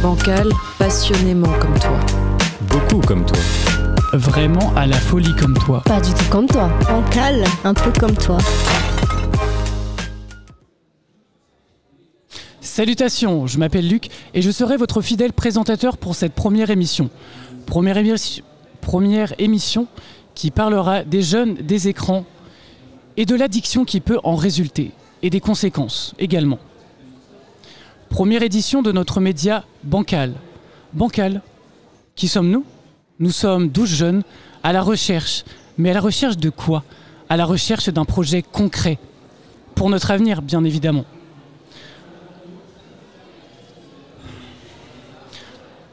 Bancal, passionnément comme toi. Beaucoup comme toi. Vraiment à la folie comme toi. Pas du tout comme toi. Bancal, un peu comme toi. Salutations, je m'appelle Luc et je serai votre fidèle présentateur pour cette première émission. Première émission qui parlera des jeunes, des écrans et de l'addiction qui peut en résulter et des conséquences également. Première édition de notre média Bancal. Bancal, qui sommes-nous ? Nous sommes 12 jeunes à la recherche. Mais à la recherche de quoi ? À la recherche d'un projet concret. Pour notre avenir, bien évidemment.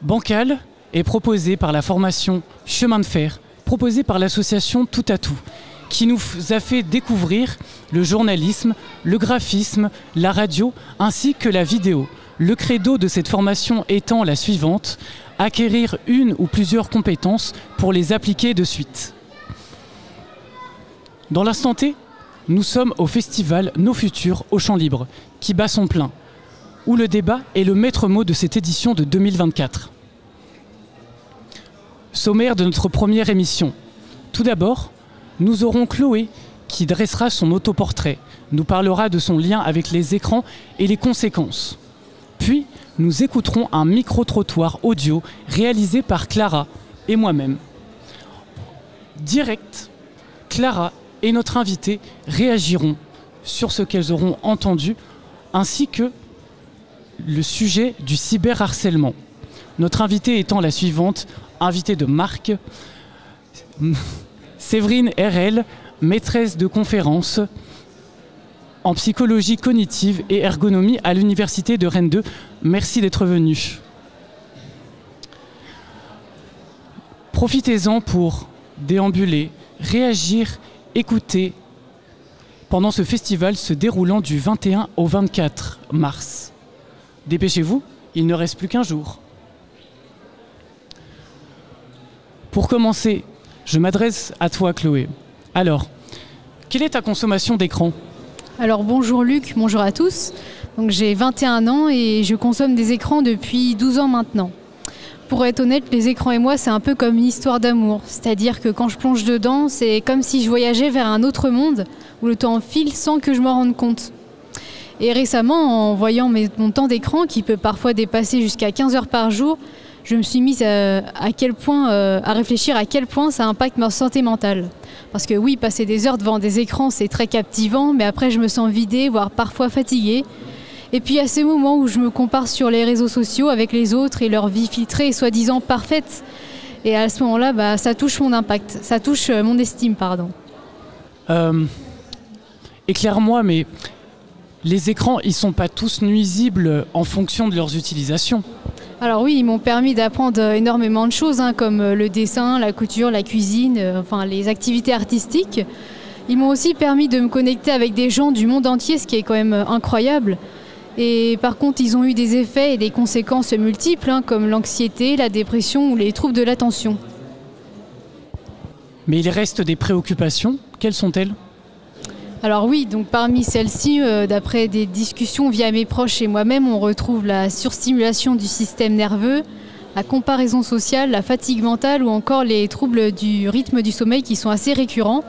Bancal est proposé par la formation Chemin de Fer, proposée par l'association Tout à Tout, qui nous a fait découvrir le journalisme, le graphisme, la radio, ainsi que la vidéo. Le credo de cette formation étant la suivante, acquérir une ou plusieurs compétences pour les appliquer de suite. Dans l'instant T, nous sommes au festival Nos Futurs au Champ Libre, qui bat son plein, où le débat est le maître mot de cette édition de 2024. Sommaire de notre première émission. Tout d'abord, nous aurons Chloé qui dressera son autoportrait, nous parlera de son lien avec les écrans et les conséquences. Puis, nous écouterons un micro-trottoir audio réalisé par Clara et moi-même. Direct, Clara et notre invitée réagiront sur ce qu'elles auront entendu, ainsi que le sujet du cyberharcèlement. Notre invitée étant la suivante, invitée de marque, Séverine RL, maîtresse de conférence en psychologie cognitive et ergonomie à l'université de Rennes 2. Merci d'être venue. Profitez-en pour déambuler, réagir, écouter pendant ce festival se déroulant du 21 au 24 mars. Dépêchez-vous, il ne reste plus qu'un jour. Pour commencer, je m'adresse à toi, Chloé. Alors, quelle est ta consommation d'écran ? Alors bonjour Luc, bonjour à tous. Donc, j'ai 21 ans et je consomme des écrans depuis 12 ans maintenant. Pour être honnête, les écrans et moi, c'est un peu comme une histoire d'amour. C'est-à-dire que quand je plonge dedans, c'est comme si je voyageais vers un autre monde où le temps file sans que je m'en rende compte. Et récemment, en voyant mon temps d'écran, qui peut parfois dépasser jusqu'à 15 heures par jour, je me suis mise à réfléchir à quel point ça impacte ma santé mentale. Parce que oui, passer des heures devant des écrans, c'est très captivant, mais après je me sens vidée, voire parfois fatiguée. Et puis à ces moments où je me compare sur les réseaux sociaux avec les autres et leur vie filtrée et soi-disant parfaite, et à ce moment-là, ça touche mon impact, ça touche mon estime, pardon. Éclaire-moi, mais les écrans, ils sont pas tous nuisibles en fonction de leurs utilisations. Alors oui, ils m'ont permis d'apprendre énormément de choses, comme le dessin, la couture, la cuisine, les activités artistiques. Ils m'ont aussi permis de me connecter avec des gens du monde entier, ce qui est quand même incroyable. Et par contre, ils ont eu des effets et des conséquences multiples, comme l'anxiété, la dépression ou les troubles de l'attention. Mais il reste des préoccupations. Quelles sont-elles ? Alors oui, donc parmi celles-ci, d'après des discussions via mes proches et moi-même, on retrouve la surstimulation du système nerveux, la comparaison sociale, la fatigue mentale ou encore les troubles du rythme du sommeil qui sont assez récurrents.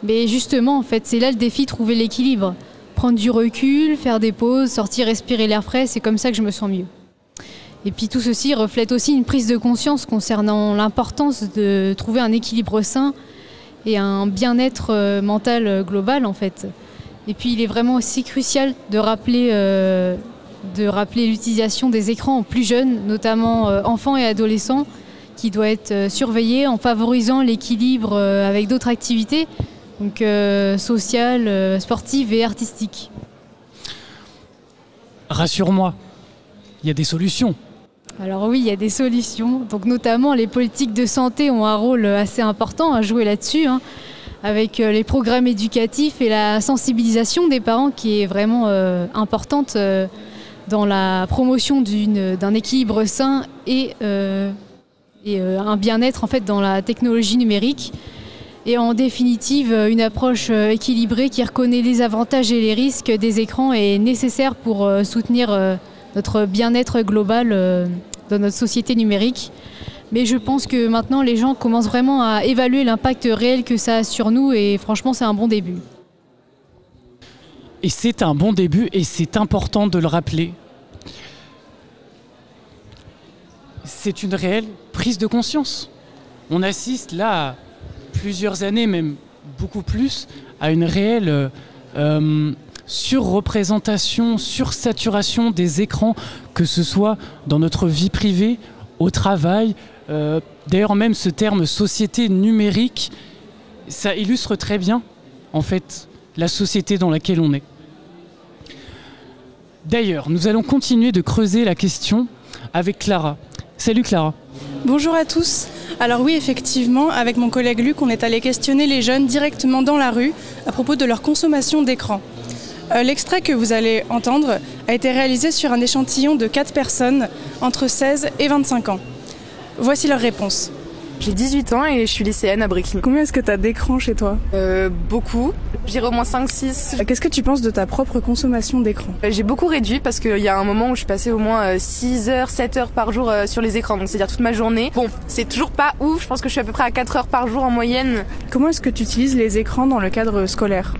Mais justement, en fait, c'est là le défi, trouver l'équilibre. Prendre du recul, faire des pauses, sortir respirer l'air frais, c'est comme ça que je me sens mieux. Et puis tout ceci reflète aussi une prise de conscience concernant l'importance de trouver un équilibre sain et un bien-être mental global en fait. Et puis il est vraiment aussi crucial de rappeler l'utilisation des écrans aux plus jeunes, notamment enfants et adolescents, qui doit être surveillé en favorisant l'équilibre avec d'autres activités, donc sociales, sportives et artistiques. Rassure-moi, il y a des solutions. Alors oui, il y a des solutions. Donc notamment, les politiques de santé ont un rôle assez important à jouer là-dessus, avec les programmes éducatifs et la sensibilisation des parents qui est vraiment importante dans la promotion d'un équilibre sain et un bien-être en fait dans la technologie numérique. Et en définitive, une approche équilibrée qui reconnaît les avantages et les risques des écrans est nécessaire pour soutenir notre bien-être global dans notre société numérique. Mais je pense que maintenant, les gens commencent vraiment à évaluer l'impact réel que ça a sur nous et franchement, c'est un bon début. Et c'est un bon début et c'est important de le rappeler. C'est une réelle prise de conscience. On assiste là à plusieurs années, même beaucoup plus, à une réelle surreprésentation, sursaturation des écrans, que ce soit dans notre vie privée, au travail. D'ailleurs, même ce terme société numérique, ça illustre très bien, en fait, la société dans laquelle on est. D'ailleurs, nous allons continuer de creuser la question avec Clara. Salut Clara. Bonjour à tous. Alors oui, effectivement, avec mon collègue Luc, on est allé questionner les jeunes directement dans la rue à propos de leur consommation d'écran. L'extrait que vous allez entendre a été réalisé sur un échantillon de 4 personnes entre 16 et 25 ans. Voici leur réponse. J'ai 18 ans et je suis lycéenne à Brickling. Combien est-ce que tu as d'écran chez toi ? Beaucoup. Je dirais au moins 5-6. Qu'est-ce que tu penses de ta propre consommation d'écran ? J'ai beaucoup réduit parce qu'il y a un moment où je passais au moins 6 heures, 7 heures par jour sur les écrans. Donc c'est-à-dire toute ma journée. Bon, c'est toujours pas ouf. Je pense que je suis à peu près à 4 heures par jour en moyenne. Comment est-ce que tu utilises les écrans dans le cadre scolaire ?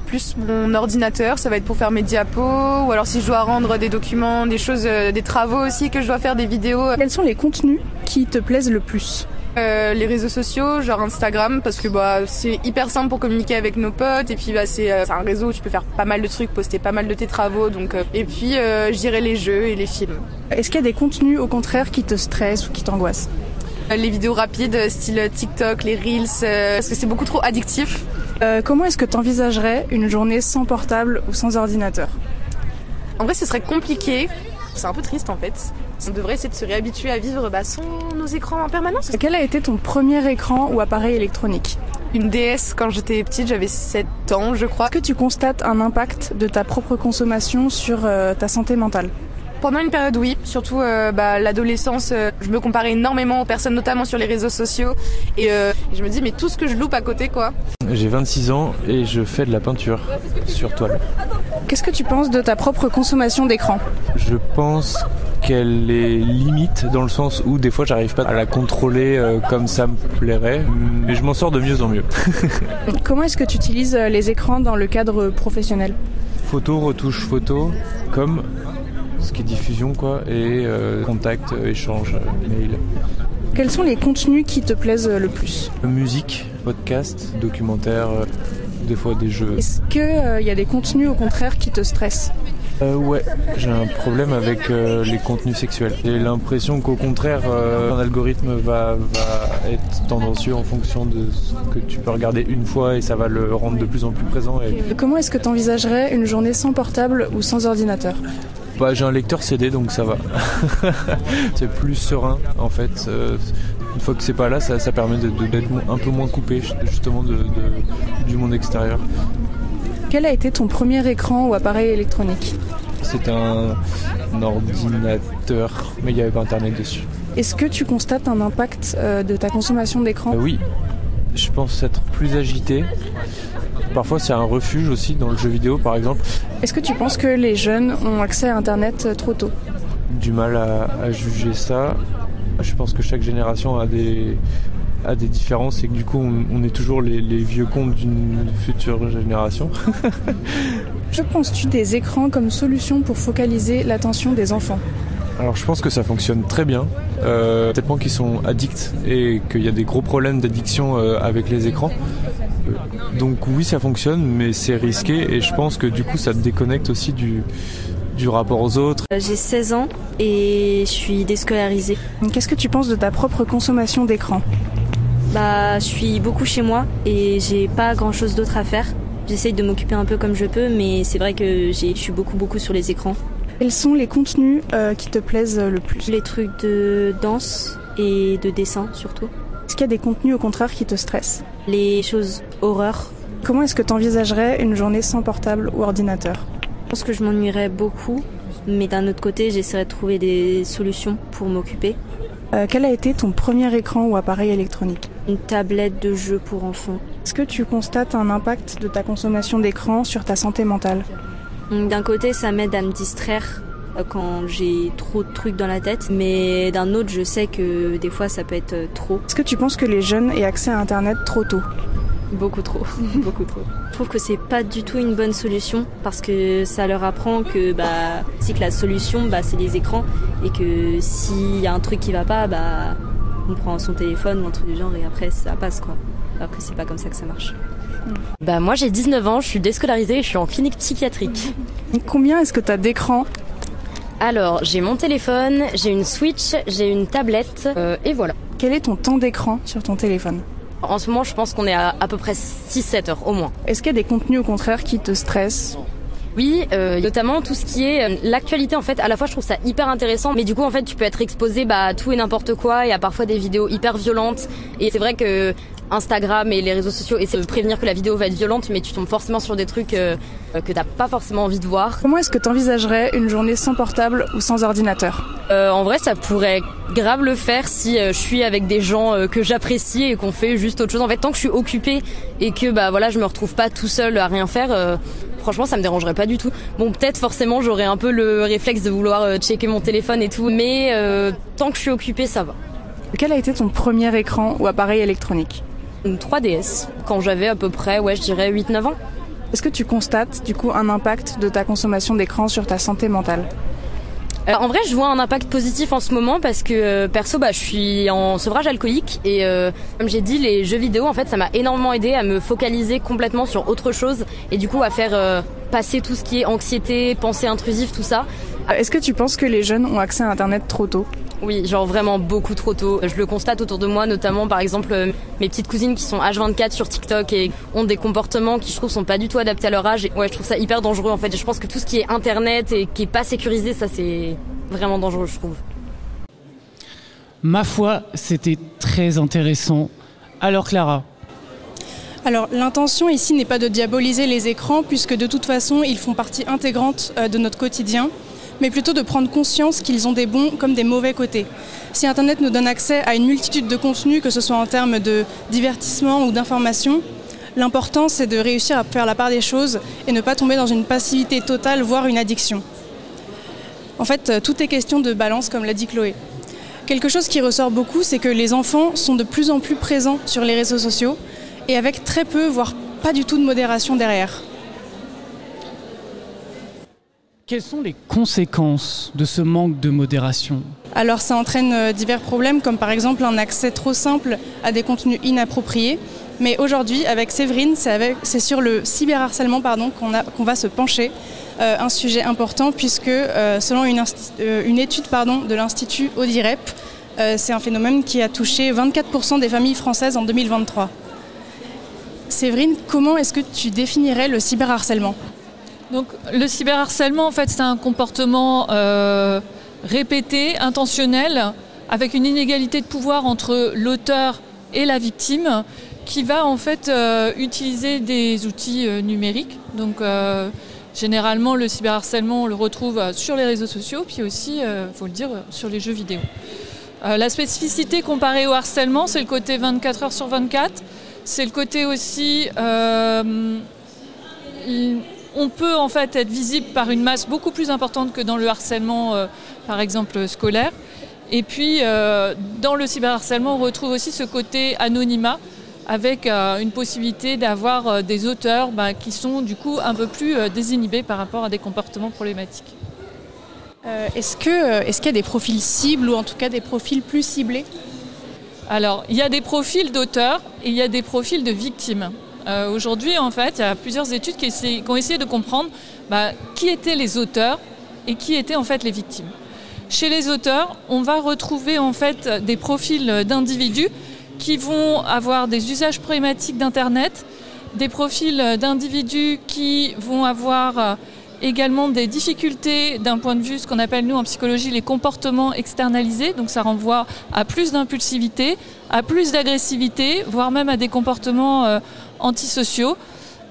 Plus mon ordinateur, ça va être pour faire mes diapos, ou alors si je dois rendre des documents, des choses, des travaux aussi que je dois faire, des vidéos. Quels sont les contenus qui te plaisent le plus ? Les réseaux sociaux, genre Instagram, parce que c'est hyper simple pour communiquer avec nos potes, et puis c'est un réseau où tu peux faire pas mal de trucs, poster pas mal de tes travaux, donc et puis je dirais les jeux et les films. Est-ce qu'il y a des contenus au contraire qui te stressent ou qui t'angoissent ? Les vidéos rapides, style TikTok, les Reels, parce que c'est beaucoup trop addictif. Comment est-ce que tu envisagerais une journée sans portable ou sans ordinateur ? En vrai, ce serait compliqué. C'est un peu triste en fait. On devrait essayer de se réhabituer à vivre sans nos écrans en permanence. Quel a été ton premier écran ou appareil électronique ? Une DS quand j'étais petite, j'avais 7 ans je crois. Est-ce que tu constates un impact de ta propre consommation sur ta santé mentale ? Pendant une période, oui. Surtout l'adolescence, je me comparais énormément aux personnes, notamment sur les réseaux sociaux. Et je me dis, mais tout ce que je loupe à côté, quoi. J'ai 26 ans et je fais de la peinture sur toile. Qu'est-ce que tu penses de ta propre consommation d'écran ? Je pense qu'elle est limite dans le sens où des fois j'arrive pas à la contrôler comme ça me plairait, mais je m'en sors de mieux en mieux. Comment est-ce que tu utilises les écrans dans le cadre professionnel ? Photo, retouche photo, comme ce qui est diffusion quoi, et contact, échange, mail. Quels sont les contenus qui te plaisent le plus ? Musique, podcast, documentaire, des fois des jeux. Est-ce qu'il y a des contenus au contraire qui te stressent ? Ouais, j'ai un problème avec les contenus sexuels. J'ai l'impression qu'au contraire, un algorithme va être tendancieux en fonction de ce que tu peux regarder une fois et ça va le rendre de plus en plus présent. Comment est-ce que tu envisagerais une journée sans portable ou sans ordinateur ? J'ai un lecteur CD donc ça va. C'est plus serein en fait. Une fois que c'est pas là, ça permet d'être un peu moins coupé justement du monde extérieur. Quel a été ton premier écran ou appareil électronique ? C'était un ordinateur, mais il n'y avait pas internet dessus. Est-ce que tu constates un impact de ta consommation d'écran ? Oui, je pense être plus agité. Parfois c'est un refuge aussi dans le jeu vidéo par exemple. Est-ce que tu penses que les jeunes ont accès à internet trop tôt ? Du mal à juger ça. Je pense que chaque génération a des différences et que du coup on est toujours les vieux cons d'une future génération. Que penses-tu des écrans comme solution pour focaliser l'attention des enfants ? Alors je pense que ça fonctionne très bien. Tellement qu'ils sont addicts et qu'il y a des gros problèmes d'addiction avec les écrans. Donc oui ça fonctionne mais c'est risqué et je pense que du coup ça te déconnecte aussi du rapport aux autres. J'ai 16 ans et je suis déscolarisée. Qu'est-ce que tu penses de ta propre consommation d'écran ? Je suis beaucoup chez moi et j'ai pas grand chose d'autre à faire. J'essaye de m'occuper un peu comme je peux, mais c'est vrai que je suis beaucoup sur les écrans. Quels sont les contenus qui te plaisent le plus ? Les trucs de danse et de dessin surtout. Est-ce qu'il y a des contenus au contraire qui te stressent ? Les choses horreurs. Comment est-ce que tu envisagerais une journée sans portable ou ordinateur ? Je pense que je m'ennuierais beaucoup, mais d'un autre côté, j'essaierais de trouver des solutions pour m'occuper. Quel a été ton premier écran ou appareil électronique ? Une tablette de jeu pour enfants. Est-ce que tu constates un impact de ta consommation d'écran sur ta santé mentale ? D'un côté, ça m'aide à me distraire quand j'ai trop de trucs dans la tête. Mais d'un autre, je sais que des fois, ça peut être trop. Est-ce que tu penses que les jeunes aient accès à Internet trop tôt ? Beaucoup trop, beaucoup trop. Je trouve que c'est pas du tout une bonne solution parce que ça leur apprend que que la solution c'est les écrans et que s'il y a un truc qui va pas, on prend son téléphone ou un truc du genre et après ça passe quoi. Alors que c'est pas comme ça que ça marche. Moi j'ai 19 ans, je suis déscolarisée et je suis en clinique psychiatrique. Combien est-ce que tu as d'écrans ? Alors j'ai mon téléphone, j'ai une Switch, j'ai une tablette et voilà. Quel est ton temps d'écran sur ton téléphone ? En ce moment je pense qu'on est à peu près 6-7 heures au moins. Est-ce qu'il y a des contenus au contraire qui te stressent ? Oui, notamment tout ce qui est l'actualité en fait. À la fois je trouve ça hyper intéressant, mais du coup en fait tu peux être exposé à tout et n'importe quoi et à parfois des vidéos hyper violentes. Et c'est vrai que Instagram et les réseaux sociaux essaient de prévenir que la vidéo va être violente, mais tu tombes forcément sur des trucs que t'as pas forcément envie de voir. Comment est-ce que tu envisagerais une journée sans portable ou sans ordinateur ? En vrai ça pourrait grave le faire si je suis avec des gens que j'apprécie et qu'on fait juste autre chose. En fait tant que je suis occupée et que je me retrouve pas tout seul à rien faire, franchement ça me dérangerait pas du tout. Bon peut-être forcément j'aurais un peu le réflexe de vouloir checker mon téléphone et tout, mais tant que je suis occupée ça va. Quel a été ton premier écran ou appareil électronique ? Une 3DS, quand j'avais à peu près, je dirais 8-9 ans. Est-ce que tu constates du coup un impact de ta consommation d'écran sur ta santé mentale ? En vrai, je vois un impact positif en ce moment parce que perso, je suis en sevrage alcoolique et comme j'ai dit, les jeux vidéo, en fait, ça m'a énormément aidé à me focaliser complètement sur autre chose et du coup à faire passer tout ce qui est anxiété, pensée intrusive, tout ça. Est-ce que tu penses que les jeunes ont accès à Internet trop tôt ? Oui, genre vraiment beaucoup trop tôt. Je le constate autour de moi, notamment par exemple mes petites cousines qui sont H24 sur TikTok et ont des comportements qui je trouve sont pas du tout adaptés à leur âge. Et je trouve ça hyper dangereux en fait. Et je pense que tout ce qui est internet et qui est pas sécurisé, ça c'est vraiment dangereux je trouve. Ma foi, c'était très intéressant. Alors Clara ? Alors l'intention ici n'est pas de diaboliser les écrans puisque de toute façon ils font partie intégrante de notre quotidien, mais plutôt de prendre conscience qu'ils ont des bons comme des mauvais côtés. Si Internet nous donne accès à une multitude de contenus, que ce soit en termes de divertissement ou d'information, l'important c'est de réussir à faire la part des choses et ne pas tomber dans une passivité totale, voire une addiction. En fait, tout est question de balance, comme l'a dit Chloé. Quelque chose qui ressort beaucoup, c'est que les enfants sont de plus en plus présents sur les réseaux sociaux et avec très peu, voire pas du tout de modération derrière. Quelles sont les conséquences de ce manque de modération ? Alors ça entraîne divers problèmes, comme par exemple un accès trop simple à des contenus inappropriés. Mais aujourd'hui, avec Séverine, c'est sur le cyberharcèlement qu'on va se pencher. Un sujet important puisque selon une étude de l'Institut Audirep, c'est un phénomène qui a touché 24% des familles françaises en 2023. Séverine, comment est-ce que tu définirais le cyberharcèlement ? Donc le cyberharcèlement, en fait, c'est un comportement répété, intentionnel, avec une inégalité de pouvoir entre l'auteur et la victime, qui va en fait utiliser des outils numériques. Donc généralement, le cyberharcèlement, on le retrouve sur les réseaux sociaux, puis aussi, faut le dire, sur les jeux vidéo. La spécificité comparée au harcèlement, c'est le côté 24 heures sur 24. C'est le côté aussi... on peut en fait être visible par une masse beaucoup plus importante que dans le harcèlement, par exemple, scolaire. Et puis, dans le cyberharcèlement, on retrouve aussi ce côté anonymat, avec une possibilité d'avoir des auteurs qui sont du coup un peu plus désinhibés par rapport à des comportements problématiques. Est-ce qu'il y a des profils cibles ou en tout cas des profils plus ciblés ? Alors, il y a des profils d'auteurs et il y a des profils de victimes. Aujourd'hui, en fait, il y a plusieurs études qui ont essayé de comprendre qui étaient les auteurs et qui étaient en fait les victimes. Chez les auteurs, on va retrouver en fait des profils d'individus qui vont avoir des usages problématiques d'Internet, des profils d'individus qui vont avoir également des difficultés d'un point de vue, ce qu'on appelle nous en psychologie, les comportements externalisés. Donc ça renvoie à plus d'impulsivité, à plus d'agressivité, voire même à des comportements antisociaux.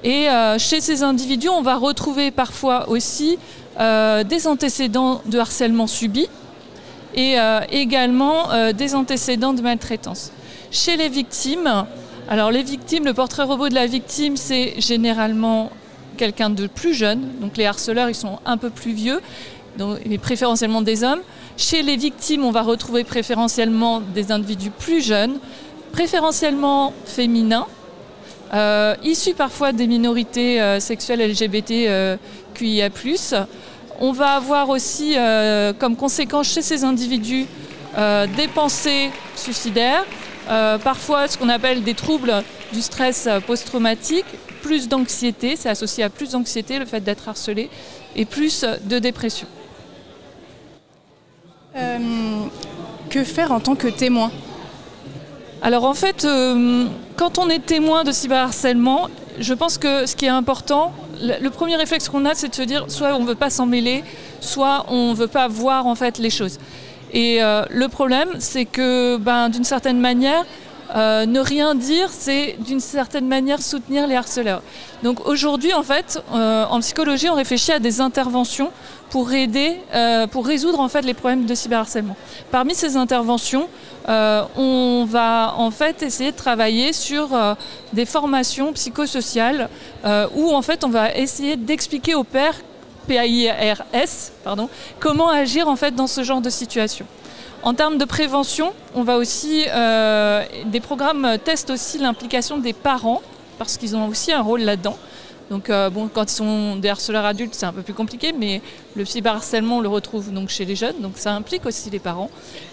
Et chez ces individus, on va retrouver parfois aussi des antécédents de harcèlement subi et également des antécédents de maltraitance. Chez les victimes, alors les victimes, le portrait robot de la victime, c'est généralement quelqu'un de plus jeune, donc les harceleurs ils sont un peu plus vieux, donc, et préférentiellement des hommes. Chez les victimes, on va retrouver préférentiellement des individus plus jeunes, préférentiellement féminins, issus parfois des minorités sexuelles LGBT QIA+. On va avoir aussi comme conséquence chez ces individus des pensées suicidaires, parfois ce qu'on appelle des troubles du stress post-traumatique, plus d'anxiété, c'est associé à plus d'anxiété le fait d'être harcelé, et plus de dépression. Que faire en tant que témoin ? Alors en fait, quand on est témoin de cyberharcèlement, je pense que ce qui est important, le premier réflexe qu'on a, c'est de se dire soit on ne veut pas s'en mêler, soit on ne veut pas voir en fait les choses. Et le problème, c'est que d'une certaine manière, ne rien dire, c'est d'une certaine manière soutenir les harceleurs. Donc aujourd'hui, en fait, en psychologie, on réfléchit à des interventions pour aider, pour résoudre en fait les problèmes de cyberharcèlement. Parmi ces interventions, on va en fait essayer de travailler sur des formations psychosociales où en fait on va essayer d'expliquer aux pairs, PAIRS, comment agir en fait dans ce genre de situation. En termes de prévention, on va aussi, des programmes testent aussi l'implication des parents, parce qu'ils ont aussi un rôle là-dedans. Donc quand ils sont des harceleurs adultes, c'est un peu plus compliqué, mais le cyberharcèlement, on le retrouve donc chez les jeunes, donc ça implique aussi les parents.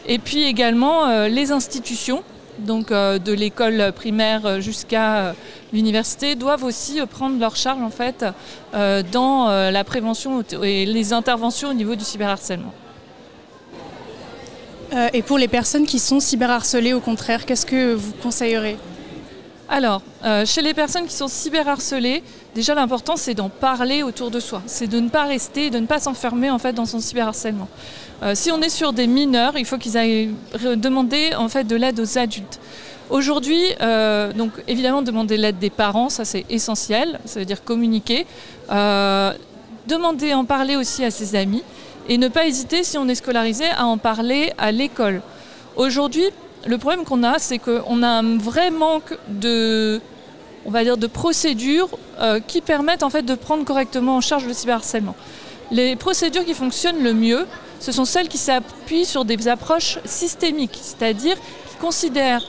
Et puis également les institutions, donc de l'école primaire jusqu'à l'université, doivent aussi prendre leur charge en fait dans la prévention et les interventions au niveau du cyberharcèlement. Et pour les personnes qui sont cyberharcelées, au contraire, qu'est-ce que vous conseillerez ? Alors, chez les personnes qui sont cyberharcelées, déjà l'important c'est d'en parler autour de soi. C'est de ne pas rester, de ne pas s'enfermer en fait dans son cyberharcèlement. Si on est sur des mineurs, il faut qu'ils aillent demander en fait de l'aide aux adultes. Aujourd'hui, donc évidemment demander l'aide des parents, ça c'est essentiel, ça veut dire communiquer. Demander, en parler aussi à ses amis. Et ne pas hésiter, si on est scolarisé, à en parler à l'école. Aujourd'hui, le problème qu'on a, c'est qu'on a un vrai manque de procédures qui permettent en fait de prendre correctement en charge le cyberharcèlement. Les procédures qui fonctionnent le mieux, ce sont celles qui s'appuient sur des approches systémiques, c'est-à-dire qui considèrent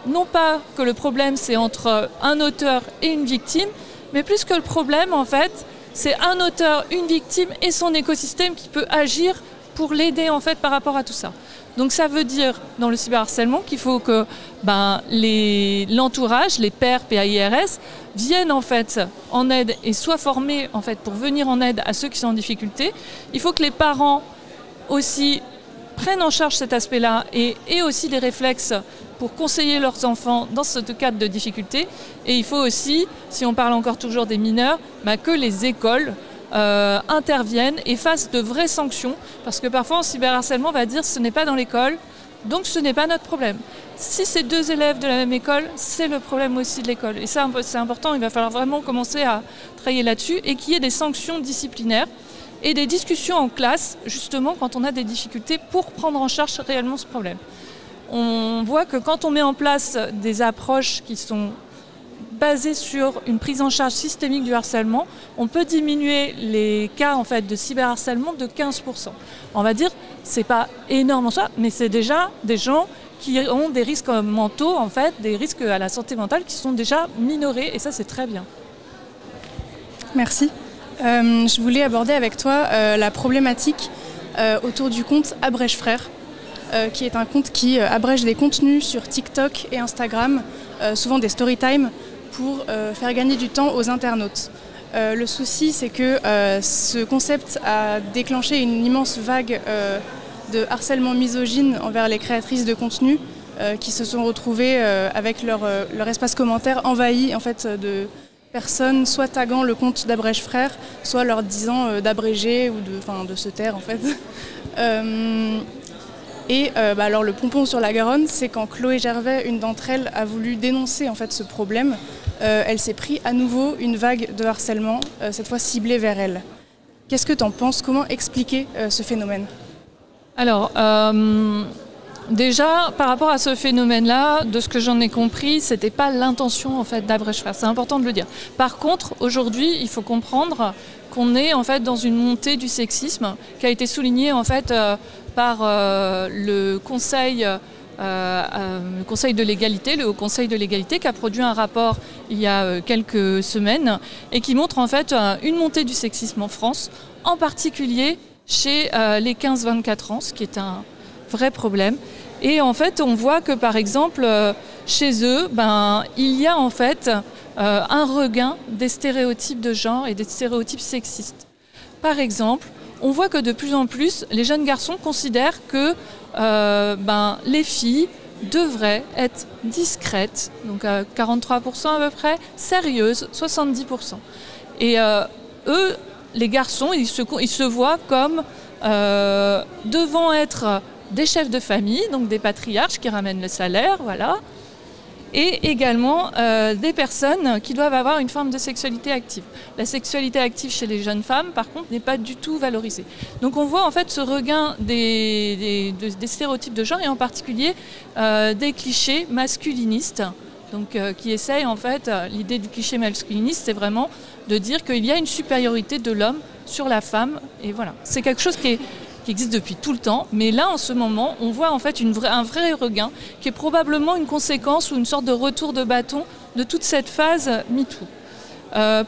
non pas que le problème c'est entre un auteur et une victime, mais plus que le problème en fait, c'est un auteur, une victime et son écosystème qui peut agir pour l'aider en fait par rapport à tout ça. Donc ça veut dire dans le cyberharcèlement qu'il faut que l'entourage, les pairs PAIRS, viennent en fait en aide et soient formés en fait pour venir en aide à ceux qui sont en difficulté. Il faut que les parents aussi prennent en charge cet aspect-là et aient aussi des réflexes pour conseiller leurs enfants dans ce cadre de difficulté. Et il faut aussi, si on parle encore toujours des mineurs, que les écoles interviennent et fassent de vraies sanctions. Parce que parfois en cyberharcèlement, on va dire ce n'est pas dans l'école, donc ce n'est pas notre problème. Si c'est deux élèves de la même école, c'est le problème aussi de l'école. Et ça, c'est important, il va falloir vraiment commencer à travailler là-dessus et qu'il y ait des sanctions disciplinaires et des discussions en classe, justement, quand on a des difficultés pour prendre en charge réellement ce problème. On voit que quand on met en place des approches qui sont basées sur une prise en charge systémique du harcèlement, on peut diminuer les cas en fait, de cyberharcèlement de 15%. On va dire, c'est pas énorme en soi, mais c'est déjà des gens qui ont des risques mentaux, en fait, des risques à la santé mentale qui sont déjà minorés, et ça c'est très bien. Merci. Je voulais aborder avec toi la problématique autour du compte Abrège Frères, qui est un compte qui abrège des contenus sur TikTok et Instagram, souvent des storytime, pour faire gagner du temps aux internautes. Le souci, c'est que ce concept a déclenché une immense vague de harcèlement misogyne envers les créatrices de contenu qui se sont retrouvées avec leur espace commentaire envahi en fait, de personnes soit taguant le compte d'Abrège Frères, soit leur disant d'abréger ou de se taire en fait. Alors le pompon sur la Garonne, c'est quand Chloé Gervais, une d'entre elles, a voulu dénoncer en fait ce problème, elle s'est pris à nouveau une vague de harcèlement, cette fois ciblée vers elle. Qu'est-ce que tu en penses ? Comment expliquer ce phénomène ? Alors, déjà, par rapport à ce phénomène-là, de ce que j'en ai compris, c'était pas l'intention en fait d'Abrège Frères. C'est important de le dire. Par contre, aujourd'hui, il faut comprendre qu'on est en fait dans une montée du sexisme qui a été soulignée en fait par le Conseil de l'égalité, le Haut Conseil de l'égalité, qui a produit un rapport il y a quelques semaines et qui montre en fait une montée du sexisme en France, en particulier chez les 15-24 ans, ce qui est un vrai problème. Et en fait, on voit que par exemple, chez eux, il y a en fait un regain des stéréotypes de genre et des stéréotypes sexistes. Par exemple, on voit que de plus en plus, les jeunes garçons considèrent que les filles devraient être discrètes, donc 43% à peu près, sérieuses, 70%. Et eux, les garçons, ils se voient comme devant être des chefs de famille, donc des patriarches qui ramènent le salaire, voilà, et également des personnes qui doivent avoir une forme de sexualité active. La sexualité active chez les jeunes femmes, par contre, n'est pas du tout valorisée. Donc on voit en fait ce regain des stéréotypes de genre et en particulier des clichés masculinistes, donc qui essayent en fait, l'idée du cliché masculiniste, c'est vraiment de dire qu'il y a une supériorité de l'homme sur la femme, et voilà. C'est quelque chose qui existe depuis tout le temps, mais là en ce moment on voit en fait un vrai regain qui est probablement une conséquence ou une sorte de retour de bâton de toute cette phase MeToo.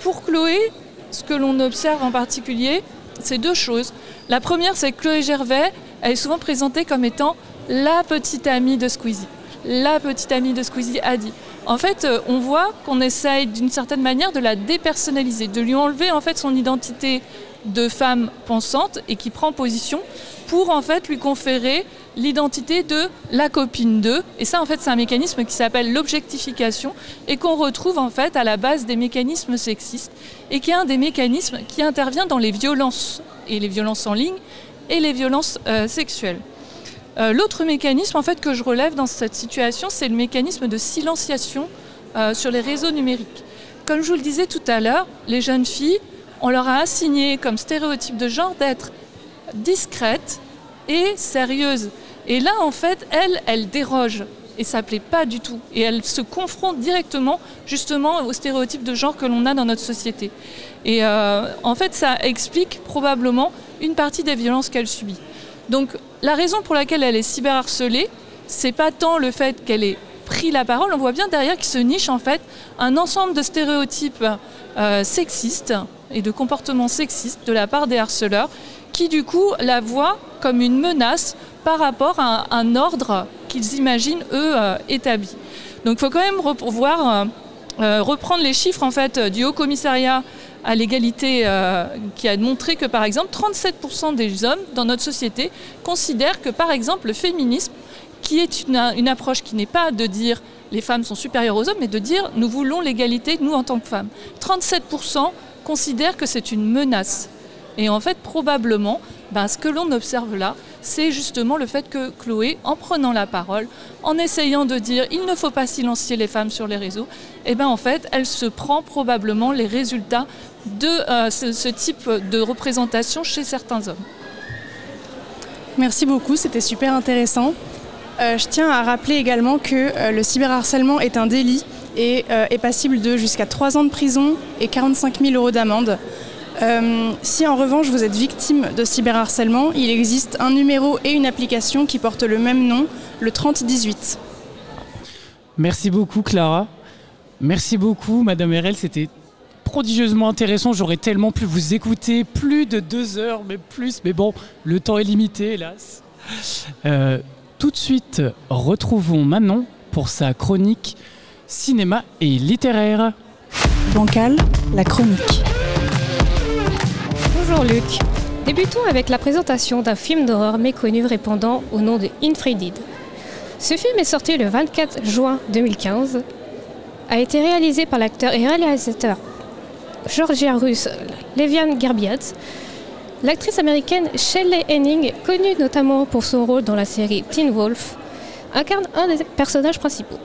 Pour Chloé, ce que l'on observe en particulier, c'est deux choses. La première, c'est que Chloé Gervais, elle est souvent présentée comme étant la petite amie de Squeezie. La petite amie de Squeezie a dit. En fait, on voit qu'on essaye d'une certaine manière de la dépersonnaliser, de lui enlever en fait son identité de femme pensante et qui prend position pour en fait lui conférer l'identité de la copine d'eux. Et ça en fait c'est un mécanisme qui s'appelle l'objectification et qu'on retrouve en fait à la base des mécanismes sexistes et qui est un des mécanismes qui intervient dans les violences et les violences en ligne et les violences sexuelles. L'autre mécanisme en fait que je relève dans cette situation, c'est le mécanisme de silenciation sur les réseaux numériques. Comme je vous le disais tout à l'heure, les jeunes filles, on leur a assigné comme stéréotype de genre d'être discrètes et sérieuses. Et là, en fait, elles dérogent. Et ça ne plaît pas du tout. Et elles se confrontent directement, justement, aux stéréotypes de genre que l'on a dans notre société. Et en fait, ça explique probablement une partie des violences qu'elle subit. Donc, la raison pour laquelle elle est cyberharcelée, c'est pas tant le fait qu'elle ait pris la parole, on voit bien derrière qu'il se niche en fait un ensemble de stéréotypes sexistes et de comportements sexistes de la part des harceleurs qui du coup la voient comme une menace par rapport à un ordre qu'ils imaginent eux établi. Donc il faut quand même reprendre les chiffres en fait du Haut Commissariat à l'égalité qui a montré que par exemple 37% des hommes dans notre société considèrent que par exemple le féminisme, qui est une approche qui n'est pas de dire les femmes sont supérieures aux hommes, mais de dire nous voulons l'égalité, nous en tant que femmes. 37% considèrent que c'est une menace. Et en fait, probablement, ce que l'on observe là, c'est justement le fait que Chloé, en prenant la parole, en essayant de dire il ne faut pas silencier les femmes sur les réseaux, en fait, elle se prend probablement les résultats de ce type de représentation chez certains hommes. Merci beaucoup, c'était super intéressant. Je tiens à rappeler également que le cyberharcèlement est un délit et est passible de jusqu'à 3 ans de prison et 45 000 € d'amende. Si en revanche vous êtes victime de cyberharcèlement, il existe un numéro et une application qui portent le même nom, le 3018. Merci beaucoup Clara. Merci beaucoup Madame RL, c'était prodigieusement intéressant. J'aurais tellement pu vous écouter plus de 2 heures, mais bon, le temps est limité hélas. Tout de suite, retrouvons Manon pour sa chronique cinéma et littéraire. Bancal, la chronique. Bonjour Luc. Débutons avec la présentation d'un film d'horreur méconnu répondant au nom de Infrated. Ce film est sorti le 24 juin 2015, a été réalisé par l'acteur et réalisateur Georgia Russ Levian Gerbiat. L'actrice américaine Shelley Henning, connue notamment pour son rôle dans la série Teen Wolf, incarne un des personnages principaux.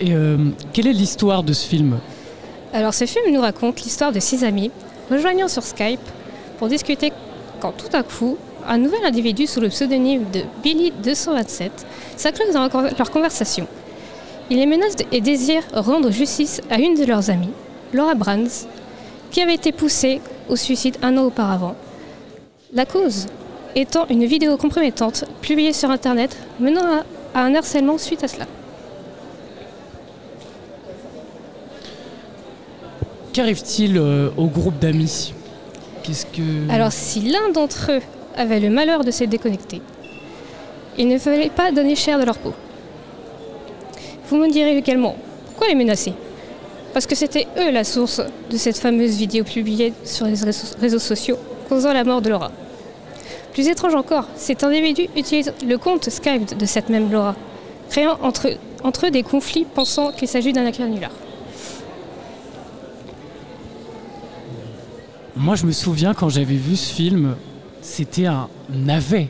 Et quelle est l'histoire de ce film ? Alors ce film nous raconte l'histoire de 6 amis rejoignant sur Skype pour discuter quand tout à coup, un nouvel individu sous le pseudonyme de Billy227 s'inclut dans leur conversation. Ils les menacent et désirent rendre justice à une de leurs amies, Laura Brands, qui avait été poussée au suicide 1 an auparavant. La cause étant une vidéo compromettante publiée sur Internet menant à un harcèlement suite à cela. Qu'arrive-t-il au groupe d'amis ? Alors, si l'un d'entre eux avait le malheur de se déconnecter, il ne fallait pas donner cher de leur peau. Vous me direz également, pourquoi les menacer ? Parce que c'était eux la source de cette fameuse vidéo publiée sur les réseaux sociaux causant la mort de Laura. Plus étrange encore, cet individu utilise le compte Skype de cette même Laura, créant entre eux des conflits pensant qu'il s'agit d'un canular. Moi, je me souviens quand j'avais vu ce film, c'était un navet.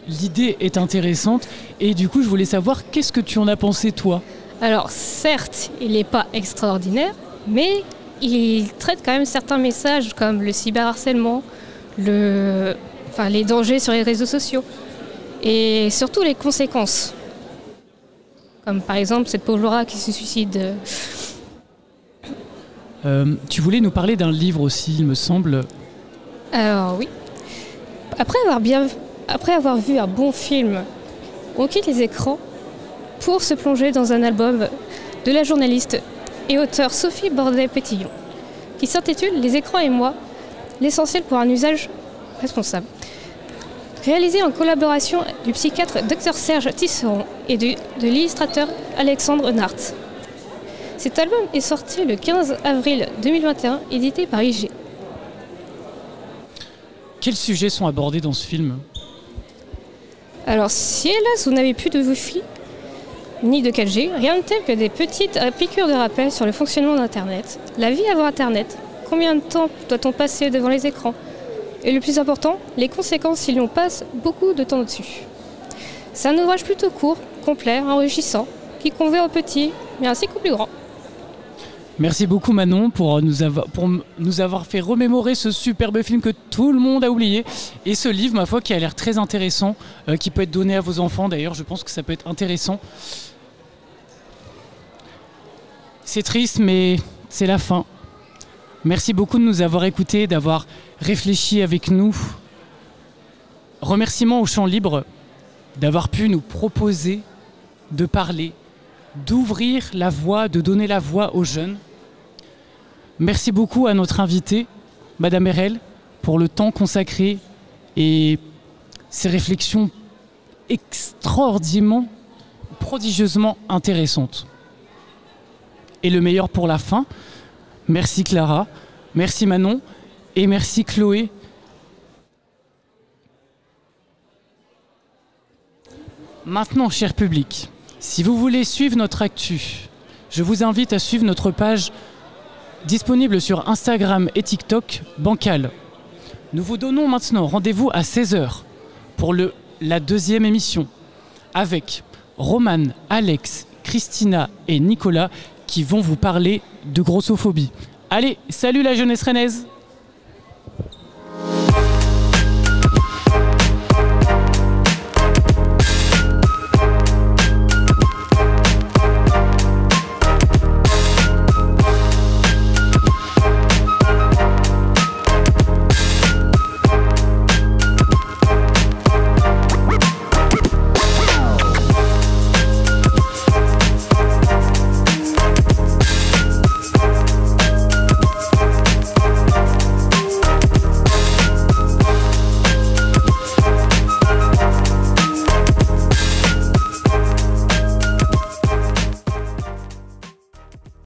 L'idée est intéressante et du coup, je voulais savoir qu'est-ce que tu en as pensé, toi ? Alors, certes, il n'est pas extraordinaire, mais il traite quand même certains messages comme le cyberharcèlement, les dangers sur les réseaux sociaux et surtout les conséquences. Comme par exemple cette pauvre Laura qui se suicide. Tu voulais nous parler d'un livre aussi, il me semble. Alors oui. Après avoir vu un bon film, on quitte les écrans pour se plonger dans un album de la journaliste et auteure Sophie Bordet-Pétillon, qui s'intitule « Les écrans et moi, l'essentiel pour un usage responsable ». Réalisé en collaboration du psychiatre Dr Serge Tisseron et de l'illustrateur Alexandre Nart. Cet album est sorti le 15 avril 2021, édité par IG. Quels sujets sont abordés dans ce film ? Alors, si hélas vous n'avez plus de Wi-Fi ni de 4G, rien de tel que des petites piqûres de rappel sur le fonctionnement d'Internet, la vie avant Internet, combien de temps doit-on passer devant les écrans ? Et le plus important, les conséquences si l'on passe beaucoup de temps dessus. C'est un ouvrage plutôt court, complet, enrichissant, qui convient aux petits, mais ainsi qu'aux plus grands. Merci beaucoup Manon pour nous avoir fait remémorer ce superbe film que tout le monde a oublié. Et ce livre, ma foi, qui a l'air très intéressant, qui peut être donné à vos enfants. D'ailleurs, je pense que ça peut être intéressant. C'est triste, mais c'est la fin. Merci beaucoup de nous avoir écoutés, d'avoir réfléchi avec nous. Remerciements au Champ Libre d'avoir pu nous proposer de parler, d'ouvrir la voie, de donner la voix aux jeunes. Merci beaucoup à notre invitée, Madame Erel, pour le temps consacré et ces réflexions extraordinairement, prodigieusement intéressantes. Et le meilleur pour la fin, merci Clara, merci Manon et merci Chloé. Maintenant, cher public, si vous voulez suivre notre actu, je vous invite à suivre notre page disponible sur Instagram et TikTok, Bancal. Nous vous donnons maintenant rendez-vous à 16h pour la deuxième émission avec Romane, Alex, Christina et Nicolas qui vont vous parler de grossophobie. Allez, salut la jeunesse rennaise!